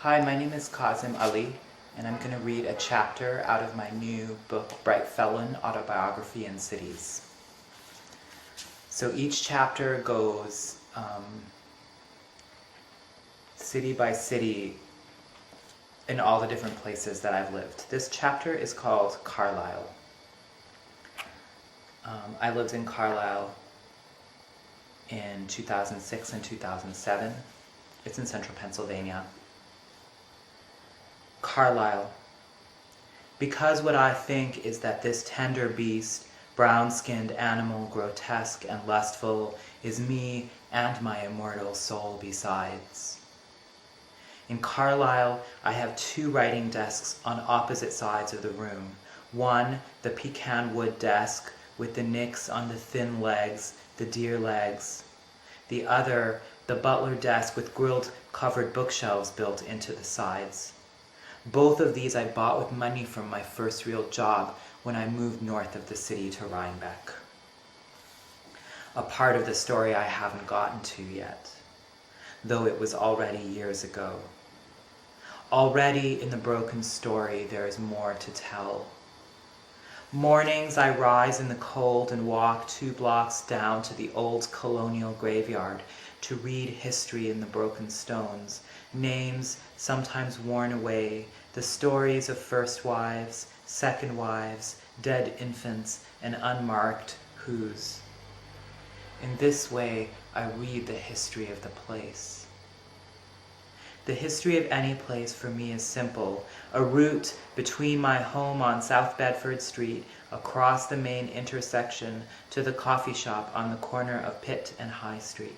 Hi, my name is Kazim Ali, and I'm going to read a chapter out of my new book, Bright Felon, Autobiography and Cities. So each chapter goes city by city in all the different places that I've lived. This chapter is called Carlisle. I lived in Carlisle in 2006 and 2007. It's in central Pennsylvania. Carlisle. Because what I think is that this tender beast, brown-skinned animal, grotesque and lustful, is me and my immortal soul besides. In Carlisle, I have two writing desks on opposite sides of the room. One, the pecan wood desk, with the nicks on the thin legs, the deer legs. The other, the butler desk with grilled covered bookshelves built into the sides. Both of these I bought with money from my first real job when I moved north of the city to Rhinebeck. A part of the story I haven't gotten to yet, though it was already years ago. Already in the broken story there is more to tell. Mornings I rise in the cold and walk 2 blocks down to the old colonial graveyard to read history in the broken stones, names sometimes worn away, the stories of first wives, second wives, dead infants, and unmarked whos. In this way, I read the history of the place. The history of any place for me is simple, a route between my home on South Bedford Street, across the main intersection to the coffee shop on the corner of Pitt and High Street.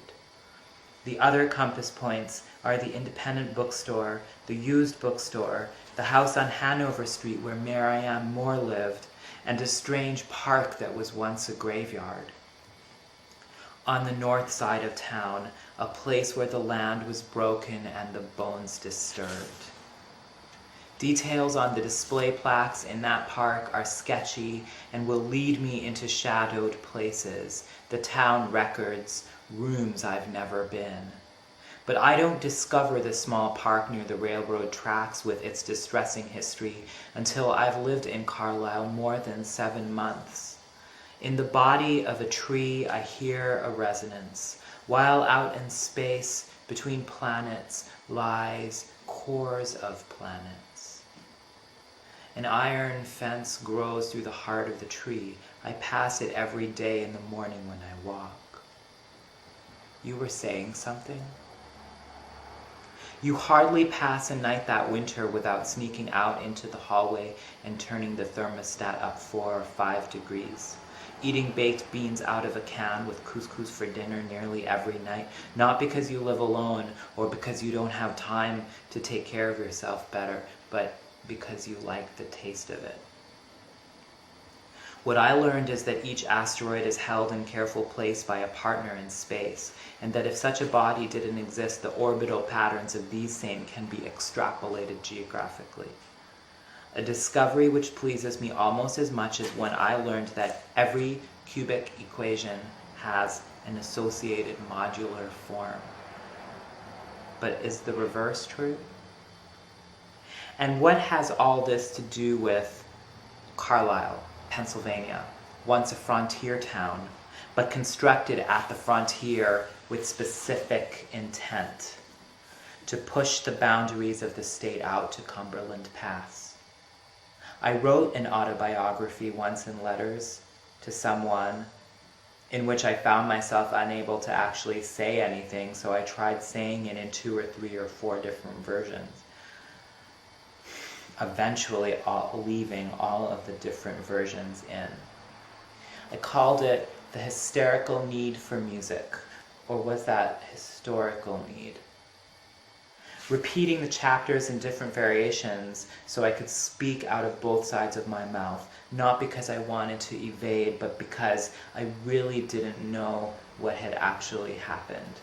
The other compass points are the independent bookstore, the used bookstore, the house on Hanover Street where Marianne Moore lived, and a strange park that was once a graveyard. On the north side of town, a place where the land was broken and the bones disturbed. Details on the display plaques in that park are sketchy and will lead me into shadowed places, the town records, rooms I've never been. But I don't discover the small park near the railroad tracks with its distressing history until I've lived in Carlisle more than 7 months. In the body of a tree I hear a resonance, while out in space between planets lies cores of planets. An iron fence grows through the heart of the tree. I pass it every day in the morning when I walk. You were saying something? You hardly pass a night that winter without sneaking out into the hallway and turning the thermostat up 4 or 5 degrees. Eating baked beans out of a can with couscous for dinner nearly every night, not because you live alone or because you don't have time to take care of yourself better, but because you like the taste of it. What I learned is that each asteroid is held in careful place by a partner in space, and that if such a body didn't exist, the orbital patterns of these same can be extrapolated geographically. A discovery which pleases me almost as much as when I learned that every cubic equation has an associated modular form. But is the reverse true? And what has all this to do with Carlisle, Pennsylvania, once a frontier town, but constructed at the frontier with specific intent to push the boundaries of the state out to Cumberland Pass? I wrote an autobiography once in letters to someone in which I found myself unable to actually say anything, so I tried saying it in 2 or 3 or 4 different versions. Eventually leaving all of the different versions in. I called it the hysterical need for music, or was that historical need? Repeating the chapters in different variations so I could speak out of both sides of my mouth, not because I wanted to evade, but because I really didn't know what had actually happened.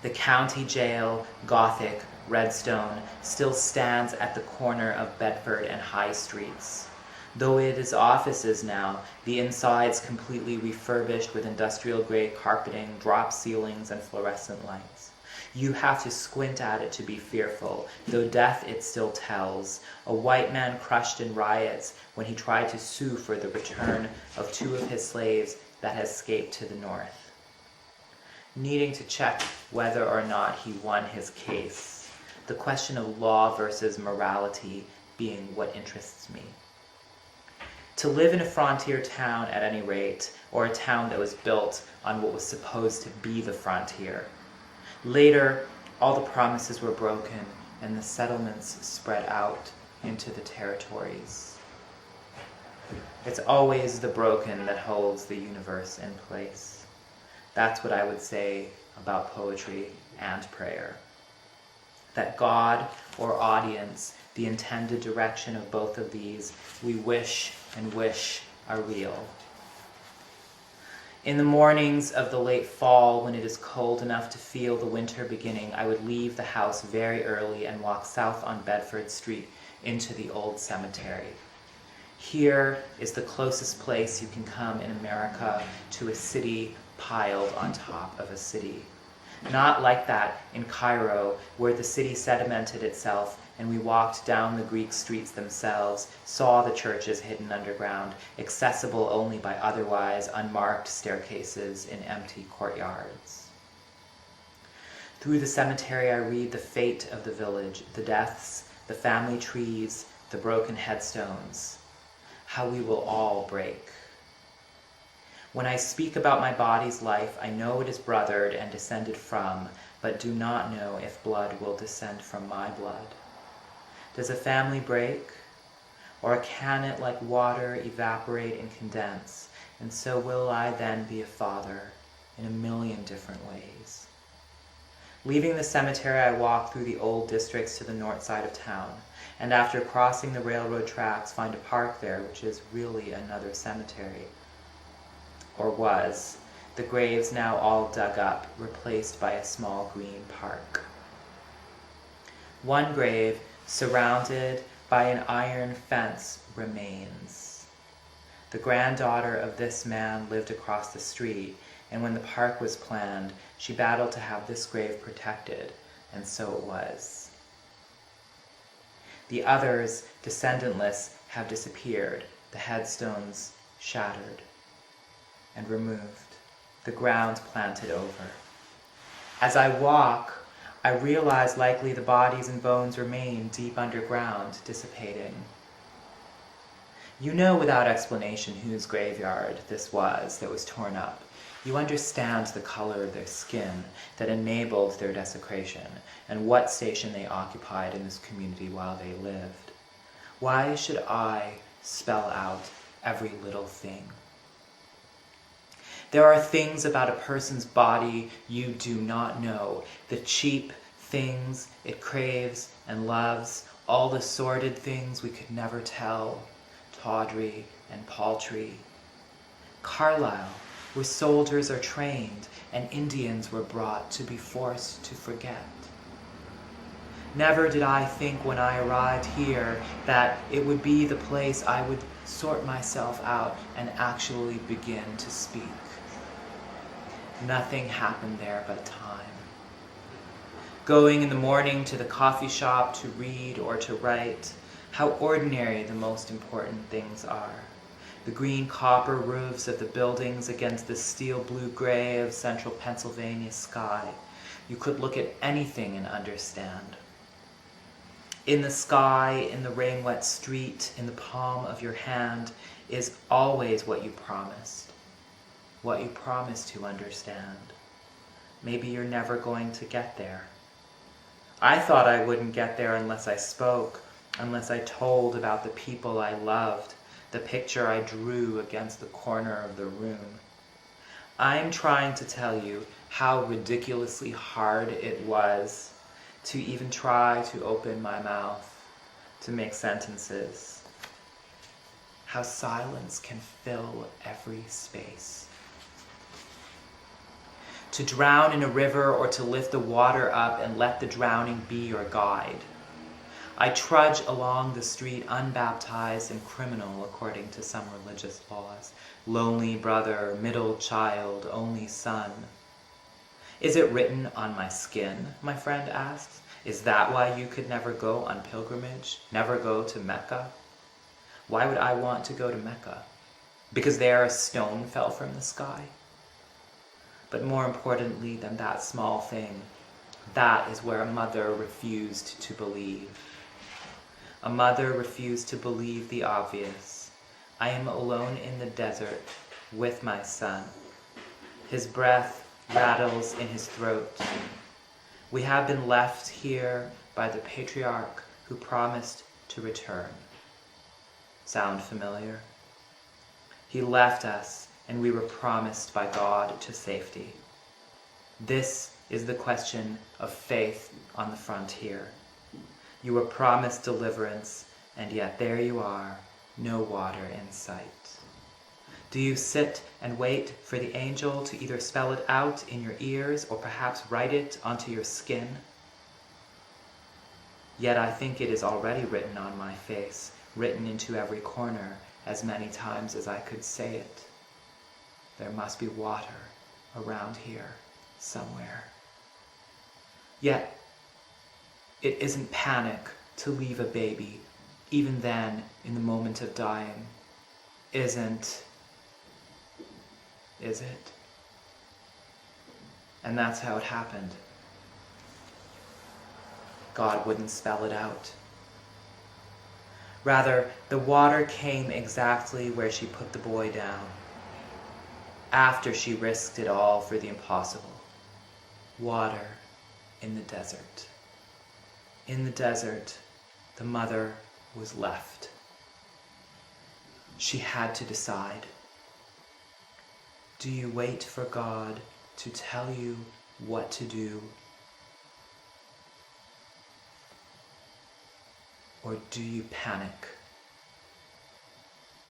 The county jail, Gothic, Redstone, still stands at the corner of Bedford and High Streets. Though it is offices now, the inside's completely refurbished with industrial-grade carpeting, drop ceilings, and fluorescent lights. You have to squint at it to be fearful, though death it still tells. A white man crushed in riots when he tried to sue for the return of 2 of his slaves that had escaped to the north. Needing to check whether or not he won his case. The question of law versus morality being what interests me. To live in a frontier town at any rate, or a town that was built on what was supposed to be the frontier. Later, all the promises were broken and the settlements spread out into the territories. It's always the broken that holds the universe in place. That's what I would say about poetry and prayer. That God or audience, the intended direction of both of these, we wish and wish are real. In the mornings of the late fall, when it is cold enough to feel the winter beginning, I would leave the house very early and walk south on Bedford Street into the old cemetery. Here is the closest place you can come in America to a city piled on top of a city. Not like that in Cairo, where the city sedimented itself and we walked down the Greek streets themselves, saw the churches hidden underground, accessible only by otherwise unmarked staircases in empty courtyards. Through the cemetery I read the fate of the village, the deaths, the family trees, the broken headstones, how we will all break. When I speak about my body's life, I know it is brothered and descended from, but do not know if blood will descend from my blood. Does a family break? Or can it, like water, evaporate and condense? And so will I then be a father in a million different ways. Leaving the cemetery, I walk through the old districts to the north side of town, and after crossing the railroad tracks, find a park there, which is really another cemetery. Or was. The graves now all dug up, replaced by a small green park. One grave, surrounded by an iron fence, remains. The granddaughter of this man lived across the street, and when the park was planned, she battled to have this grave protected, and so it was. The others, descendantless, have disappeared, the headstones shattered and removed, the ground planted over. As I walk, I realize likely the bodies and bones remain deep underground, dissipating. You know without explanation whose graveyard this was that was torn up. You understand the color of their skin that enabled their desecration, and what station they occupied in this community while they lived. Why should I spell out every little thing? There are things about a person's body you do not know, the cheap things it craves and loves, all the sordid things we could never tell, tawdry and paltry. Carlisle, where soldiers are trained and Indians were brought to be forced to forget. Never did I think when I arrived here that it would be the place I would sort myself out and actually begin to speak. Nothing happened there but time. Going in the morning to the coffee shop to read or to write, how ordinary the most important things are. The green copper roofs of the buildings against the steel blue-gray of central Pennsylvania sky. You could look at anything and understand. In the sky, in the rain-wet street, in the palm of your hand, is always what you promised. What you promised to understand. Maybe you're never going to get there. I thought I wouldn't get there unless I spoke, unless I told about the people I loved, the picture I drew against the corner of the room. I'm trying to tell you how ridiculously hard it was to even try to open my mouth, to make sentences. How silence can fill every space. To drown in a river or to lift the water up and let the drowning be your guide. I trudge along the street unbaptized and criminal according to some religious laws. Lonely brother, middle child, only son. Is it written on my skin, my friend asks? Is that why you could never go on pilgrimage, never go to Mecca? Why would I want to go to Mecca? Because there a stone fell from the sky? But more importantly than that small thing, that is where a mother refused to believe. A mother refused to believe the obvious. I am alone in the desert with my son. His breath rattles in his throat. We have been left here by the patriarch who promised to return. Sound familiar? He left us, and we were promised by God to safety. This is the question of faith on the frontier. You were promised deliverance, and yet there you are, no water in sight. Do you sit and wait for the angel to either spell it out in your ears or perhaps write it onto your skin? Yet I think it is already written on my face, written into every corner, as many times as I could say it. There must be water around here somewhere. Yet, it isn't panic to leave a baby, even then in the moment of dying. Isn't, is it? And that's how it happened. God wouldn't spell it out. Rather, the water came exactly where she put the boy down, after she risked it all for the impossible. Water in the desert. In the desert, the mother was left. She had to decide. Do you wait for God to tell you what to do? Or do you panic?